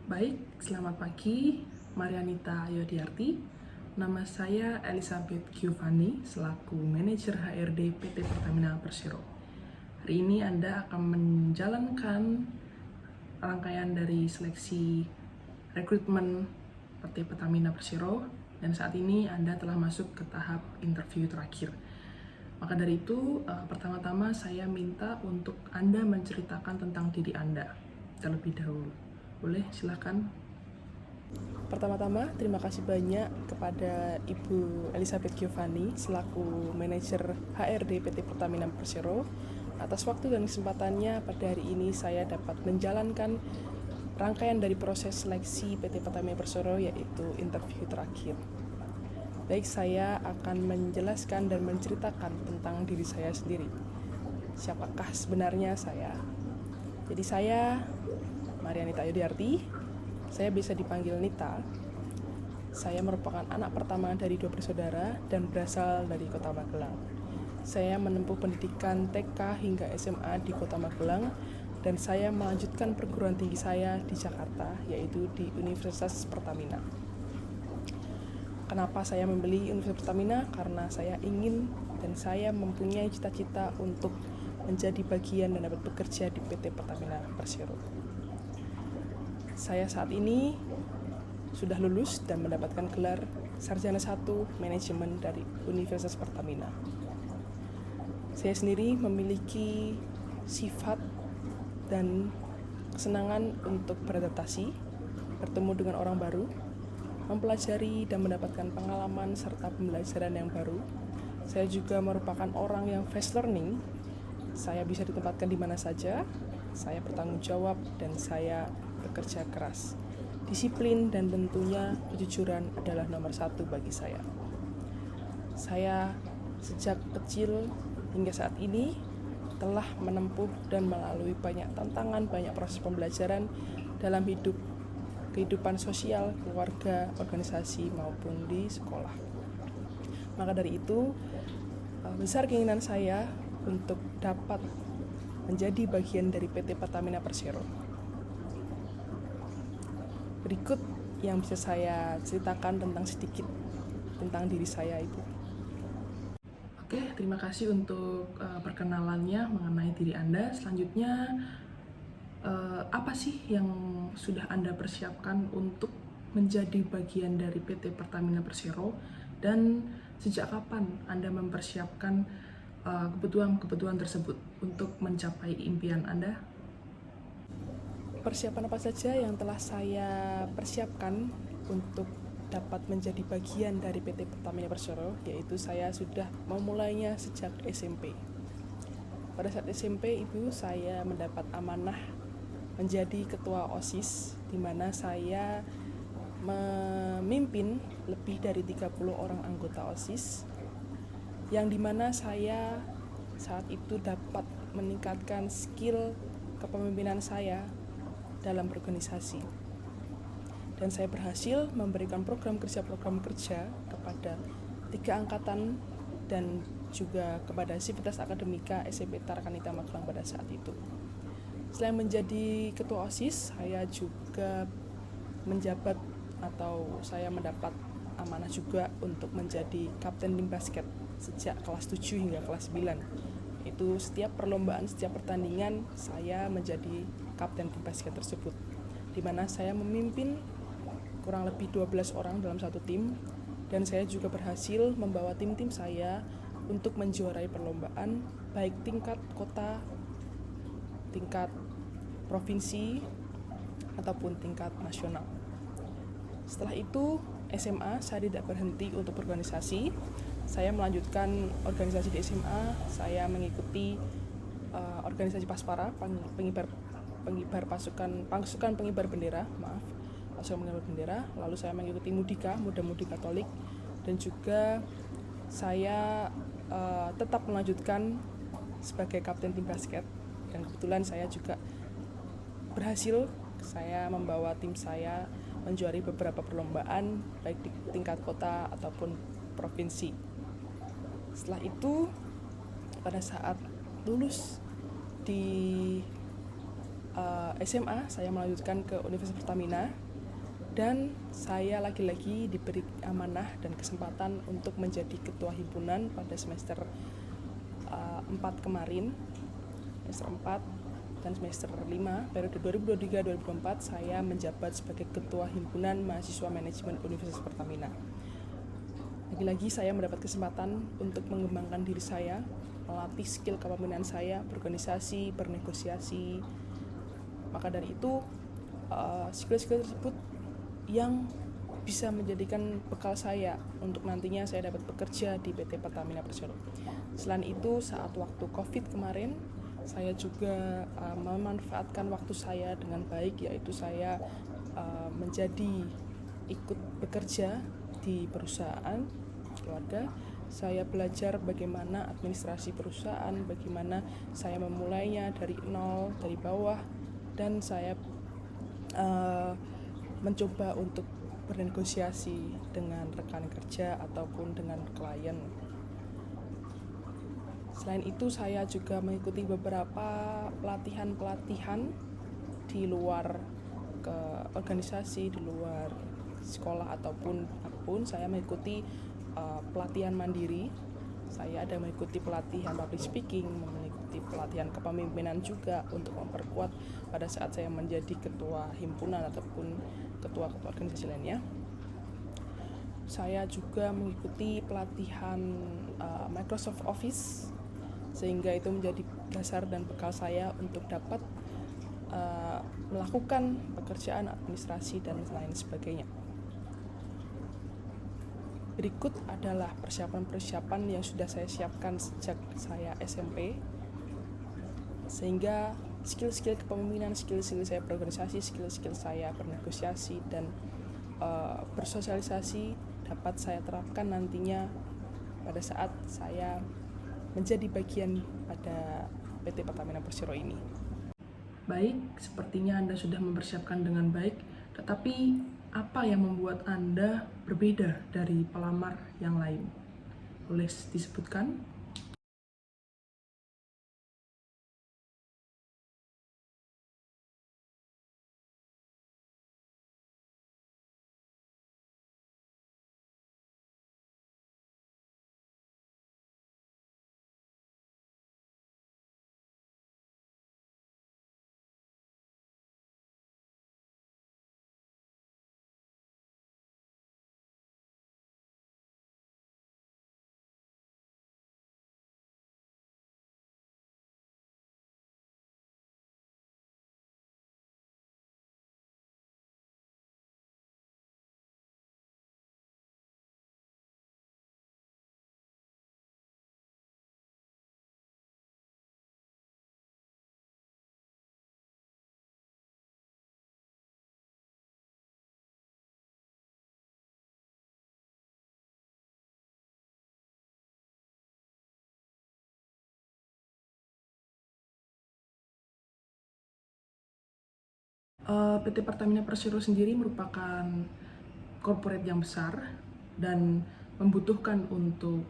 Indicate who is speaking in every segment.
Speaker 1: Baik, selamat pagi, Marianita Yodiarti. Nama saya Elizabeth Giovanni, selaku Manajer HRD PT Pertamina Persero. Hari ini Anda akan menjalankan rangkaian dari seleksi rekrutmen PT Pertamina Persero, dan saat ini Anda telah masuk ke tahap interview terakhir. Maka dari itu, pertama-tama saya minta untuk Anda menceritakan tentang diri Anda terlebih dahulu. Boleh, silahkan. Pertama-tama, terima kasih banyak kepada Ibu Elizabeth Giovanni selaku Manajer HRD PT Pertamina Persero atas waktu dan kesempatannya pada hari ini saya dapat menjalankan rangkaian dari proses seleksi PT Pertamina Persero, yaitu interview terakhir. Baik, saya akan menjelaskan dan menceritakan tentang diri saya sendiri. Siapakah sebenarnya saya? Jadi saya Marianita Yodiarti, saya bisa dipanggil Nita. Saya merupakan anak pertama dari 2 bersaudara dan berasal dari Kota Magelang. Saya menempuh pendidikan TK hingga SMA di Kota Magelang, dan saya melanjutkan perguruan tinggi saya di Jakarta, yaitu di Universitas Pertamina. Kenapa saya memilih Universitas Pertamina? Karena saya ingin dan saya mempunyai cita-cita untuk menjadi bagian dan dapat bekerja di PT Pertamina Persero. Saya saat ini sudah lulus dan mendapatkan gelar Sarjana 1 Manajemen dari Universitas Pertamina. Saya sendiri memiliki sifat dan kesenangan untuk beradaptasi, bertemu dengan orang baru, mempelajari dan mendapatkan pengalaman serta pembelajaran yang baru. Saya juga merupakan orang yang fast learning. Saya bisa ditempatkan di mana saja, saya bertanggung jawab, dan saya bekerja keras. Disiplin dan tentunya kejujuran adalah nomor 1 bagi saya. Saya sejak kecil hingga saat ini telah menempuh dan melalui banyak tantangan, banyak proses pembelajaran dalam kehidupan sosial, keluarga, organisasi, maupun di sekolah. Maka dari itu, besar keinginan saya untuk dapat menjadi bagian dari PT Pertamina Persero. Berikut yang bisa saya ceritakan sedikit tentang diri saya itu. Oke, terima kasih untuk perkenalannya mengenai diri Anda. Selanjutnya, apa sih yang sudah Anda persiapkan untuk menjadi bagian dari PT Pertamina Persero, dan sejak kapan Anda mempersiapkan kebutuhan tersebut untuk mencapai impian Anda? Persiapan apa saja yang telah saya persiapkan untuk dapat menjadi bagian dari PT Pertamina Persero, yaitu saya sudah memulainya sejak SMP. Pada saat SMP itu saya mendapat amanah menjadi ketua OSIS, di mana saya memimpin lebih dari 30 orang anggota OSIS, yang dimana saya saat itu dapat meningkatkan skill kepemimpinan saya dalam berorganisasi, dan saya berhasil memberikan program kerja kepada 3 angkatan dan juga kepada Sivitas Akademika SMP Tarakanita Magelang pada saat itu. Selain menjadi ketua OSIS, saya juga menjabat atau saya mendapat amanah juga untuk menjadi kapten tim basket sejak kelas 7 hingga kelas 9. Itu setiap perlombaan, setiap pertandingan saya menjadi kapten tim basket tersebut, di mana saya memimpin kurang lebih 12 orang dalam satu tim, dan saya juga berhasil membawa tim-tim saya untuk menjuarai perlombaan baik tingkat kota, tingkat provinsi, ataupun tingkat nasional. Setelah itu SMA saya tidak berhenti untuk berorganisasi. Saya melanjutkan organisasi di SMA. Saya mengikuti organisasi Paspara, pengibar pasukan pengibar bendera, lalu saya mengikuti Mudika, Muda-Mudi Katolik, dan juga saya tetap melanjutkan sebagai kapten tim basket, dan kebetulan saya juga berhasil, saya membawa tim saya menjuari beberapa perlombaan baik di tingkat kota ataupun provinsi. Setelah itu, pada saat lulus di SMA saya melanjutkan ke Universitas Pertamina, dan saya lagi-lagi diberi amanah dan kesempatan untuk menjadi ketua himpunan pada semester 4 kemarin, semester 4 dan semester 5 periode 2023-2024 saya menjabat sebagai ketua himpunan mahasiswa manajemen Universitas Pertamina. Lagi-lagi saya mendapat kesempatan untuk mengembangkan diri saya, melatih skill kepemimpinan saya, berorganisasi, bernegosiasi. Maka dari itu skill-skill tersebut yang bisa menjadikan bekal saya untuk nantinya saya dapat bekerja di PT Pertamina Persero. Selain itu, saat waktu COVID kemarin, saya juga memanfaatkan waktu saya dengan baik, yaitu saya menjadi ikut bekerja di perusahaan keluarga. Saya belajar bagaimana administrasi perusahaan, bagaimana saya memulainya dari nol, dari bawah, dan saya mencoba untuk bernegosiasi dengan rekan kerja ataupun dengan klien. Selain itu, saya juga mengikuti beberapa pelatihan-pelatihan di luar ke organisasi, di luar sekolah ataupun apapun. Saya mengikuti pelatihan mandiri. Saya ada mengikuti pelatihan public speaking, mengikuti pelatihan kepemimpinan juga untuk memperkuat pada saat saya menjadi ketua himpunan ataupun ketua-ketua organisasi lainnya. Saya juga mengikuti pelatihan Microsoft Office, sehingga itu menjadi dasar dan bekal saya untuk dapat melakukan pekerjaan administrasi dan lain sebagainya. Berikut adalah persiapan-persiapan yang sudah saya siapkan sejak saya SMP, sehingga skill-skill kepemimpinan, skill-skill saya berorganisasi, skill-skill saya bernegosiasi dan bersosialisasi dapat saya terapkan nantinya pada saat saya menjadi bagian pada PT Pertamina Persero ini. Baik, sepertinya Anda sudah mempersiapkan dengan baik, tetapi apa yang membuat Anda berbeda dari pelamar yang lain? Boleh disebutkan? PT Pertamina Persero sendiri merupakan corporate yang besar dan membutuhkan untuk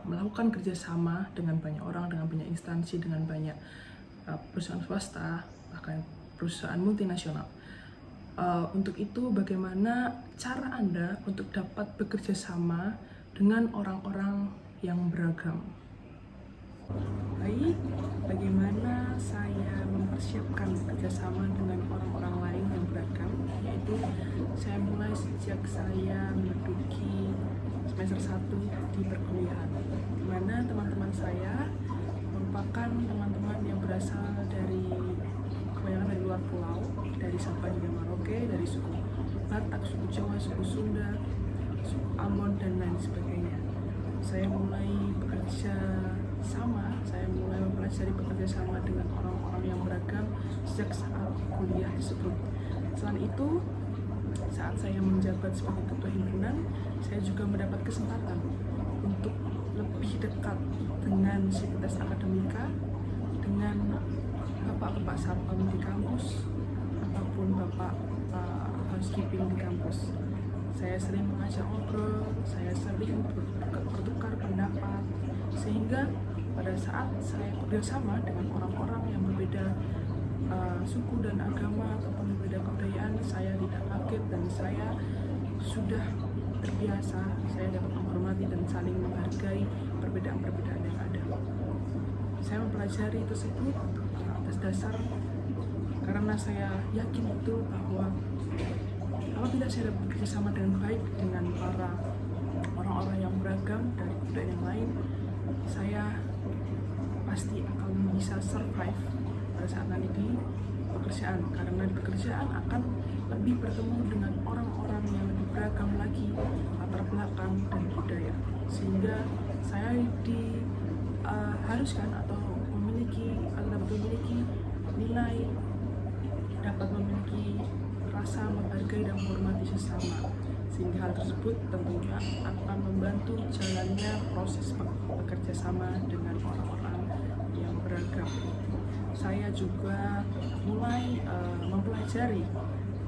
Speaker 1: melakukan kerjasama dengan banyak orang, dengan banyak instansi, dengan banyak perusahaan swasta, bahkan perusahaan multinasional. Untuk itu, bagaimana cara Anda untuk dapat bekerja sama dengan orang-orang yang beragam? Baik, bagaimana saya mempersiapkan kerjasama dengan orang-orang lain yang beragam, yaitu saya mulai sejak saya menduduki semester 1 di perkuliahan, di mana teman-teman saya merupakan teman-teman yang berasal dari kebanyakan dari luar pulau, dari Sabah hingga Merauke, dari suku Batak, suku Jawa, suku Sunda, suku Ambon, dan lain sebagainya. Saya mulai mempelajari bekerja sama dengan orang-orang yang beragam sejak saat kuliah tersebut. Selain itu, saat saya menjabat sebagai ketua himpunan, saya juga mendapat kesempatan untuk lebih dekat dengan sivitas akademika, dengan bapak-bapak satpam di kampus, ataupun bapak housekeeping di kampus. Saya sering mengajak ngobrol, saya sering bertukar pendapat, sehingga pada saat saya bekerjasama dengan orang-orang yang berbeda suku dan agama ataupun berbeda kebudayaan, saya tidak kaget dan saya sudah terbiasa. Saya dapat menghormati dan saling menghargai perbedaan-perbedaan yang ada. Saya mempelajari tersebut atas dasar karena saya yakin betul bahwa apabila saya dapat bekerjasama dengan baik dengan para orang-orang yang beragam dari budaya yang lain, saya pasti akan bisa survive pada saat nanti di pekerjaan, karena di pekerjaan akan lebih bertemu dengan orang-orang yang lebih beragam lagi latar belakang dan budaya, sehingga saya diharuskan atau dapat memiliki nilai, dapat memiliki rasa menghargai dan menghormati sesama, sehingga hal tersebut tentunya akan membantu jalannya proses bekerja sama dengan orang-orang yang beragam. Saya juga mulai mempelajari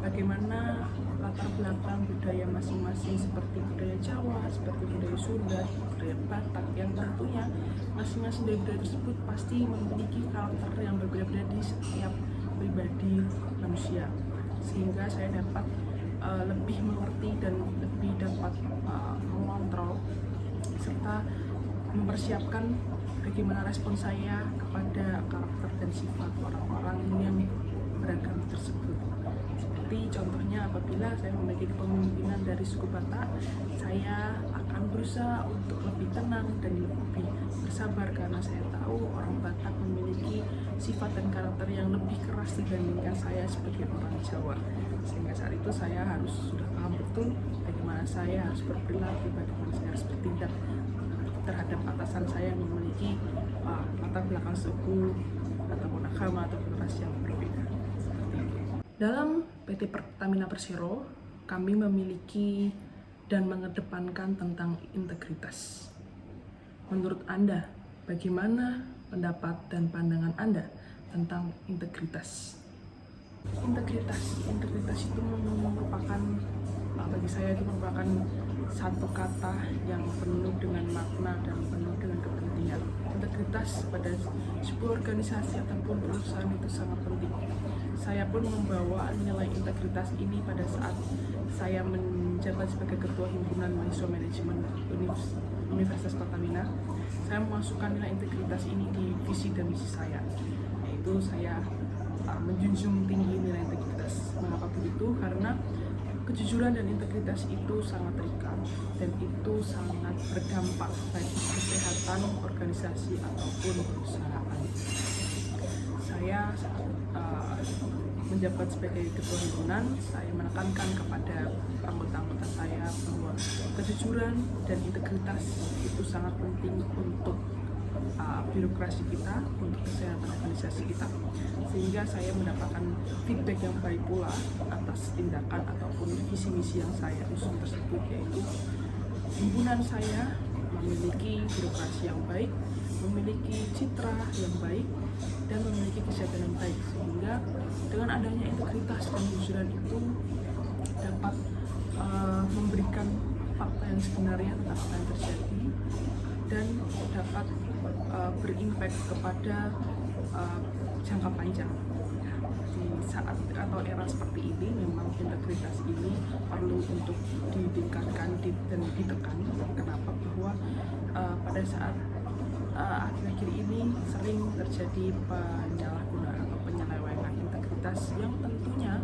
Speaker 1: bagaimana latar belakang budaya masing-masing, seperti budaya Jawa, seperti budaya Sunda, budaya Batak, yang tentunya masing-masing dari budaya tersebut pasti memiliki karakter yang berbeda-beda di setiap pribadi manusia, sehingga saya dapat lebih mengerti dan lebih dapat mengontrol serta mempersiapkan bagaimana respon saya kepada karakter dan sifat orang-orang yang beragam tersebut. Seperti contohnya, apabila saya memiliki kepemimpinan dari suku Batak, saya akan berusaha untuk lebih tenang dan lebih bersabar, karena saya tahu orang Batak memiliki sifat dan karakter yang lebih keras dibandingkan saya sebagai orang Jawa, sehingga saat itu saya sudah paham betul bagaimana saya harus berperilaku, bagaimana saya harus bertindak terhadap atasan saya yang memiliki latar belakang suku ataupun agama ataupun ras yang berbeda. Dalam PT Pertamina Persero, kami memiliki dan mengedepankan tentang integritas. Menurut Anda, bagaimana pendapat dan pandangan Anda tentang integritas? Integritas itu merupakan, bagi saya itu merupakan satu kata yang penuh dengan makna dan penuh dengan kepentingan. Integritas pada sebuah organisasi ataupun perusahaan itu sangat penting. Saya pun membawa nilai integritas ini pada saat saya menjabat sebagai Ketua Himpunan Mahasiswa Manajemen Universitas Pertamina. Saya memasukkan nilai integritas ini di visi dan misi saya, yaitu saya menjunjung tinggi nilai integritas. Mengapa begitu? Karena kejujuran dan integritas itu sangat terikat dan itu sangat berdampak bagi kesehatan organisasi ataupun perusahaan. Saya saat menjabat sebagai ketua himpunan, saya menekankan kepada anggota-anggota saya bahwa kejujuran dan integritas itu sangat penting untuk birokrasi kita, untuk kesehatan organisasi kita, sehingga saya mendapatkan feedback yang baik pula atas tindakan ataupun visi misi yang saya usung tersebut, yaitu himpunan saya memiliki birokrasi yang baik, memiliki citra yang baik, dan memiliki kesehatan yang baik, sehingga dengan adanya integritas dan kejujuran itu dapat memberikan fakta yang sebenarnya tentang apa yang terjadi dan dapat berimpact kepada jangka panjang. Di saat atau era seperti ini, memang integritas ini perlu untuk ditingkatkan dan ditekan. Kenapa? Bahwa pada saat akhir-akhir ini sering terjadi penyalahgunaan atau penyelewengan integritas yang tentunya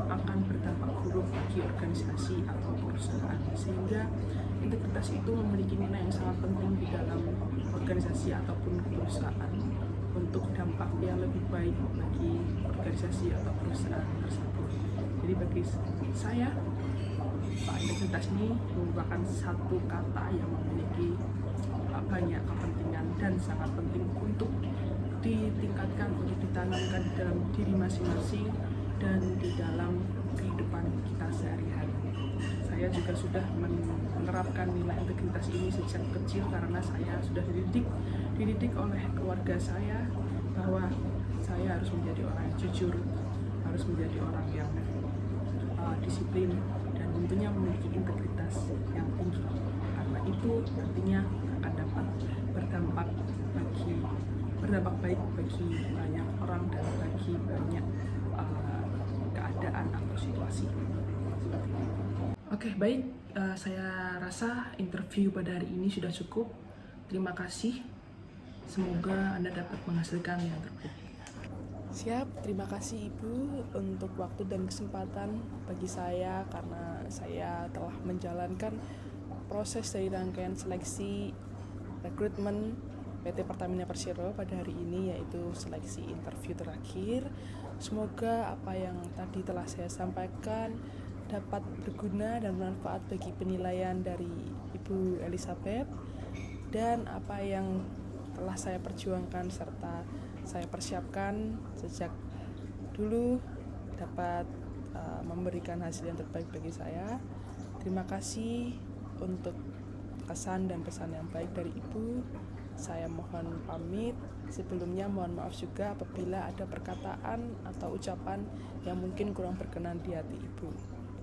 Speaker 1: akan berdampak buruk bagi organisasi atau perusahaan, sehingga integritas itu memiliki nilai yang sangat penting di dalam organisasi ataupun perusahaan untuk dampak yang lebih baik bagi organisasi atau perusahaan tersebut. Jadi bagi saya, integritas ini merupakan satu kata yang memiliki banyak kepentingan dan sangat penting untuk ditingkatkan, untuk ditanamkan di dalam diri masing-masing dan di dalam kehidupan kita sehari-hari. Saya juga sudah menerapkan nilai integritas ini sejak kecil karena saya sudah dididik oleh keluarga saya bahwa saya harus menjadi orang yang jujur, harus menjadi orang yang disiplin, dan tentunya memiliki integritas yang tinggi. Karena itu nantinya akan dapat berdampak bagi berdampak baik bagi banyak orang dan bagi banyak keadaan atau situasi. Oke, baik. Saya rasa interview pada hari ini sudah cukup. Terima kasih. Semoga Anda dapat menghasilkan yang terbaik.
Speaker 2: Siap, terima kasih Ibu untuk waktu dan kesempatan bagi saya karena saya telah menjalankan proses dari rangkaian seleksi rekrutmen PT Pertamina Persero pada hari ini, yaitu seleksi interview terakhir. Semoga apa yang tadi telah saya sampaikan dapat berguna dan bermanfaat bagi penilaian dari Ibu Elizabeth, dan apa yang telah saya perjuangkan serta saya persiapkan sejak dulu dapat memberikan hasil yang terbaik bagi saya. Terima kasih untuk kesan dan pesan yang baik dari Ibu. Saya mohon pamit. Sebelumnya mohon maaf juga apabila ada perkataan atau ucapan yang mungkin kurang berkenan di hati Ibu.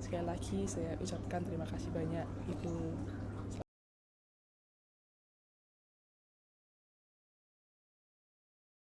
Speaker 2: Sekali lagi saya ucapkan terima kasih banyak Ibu.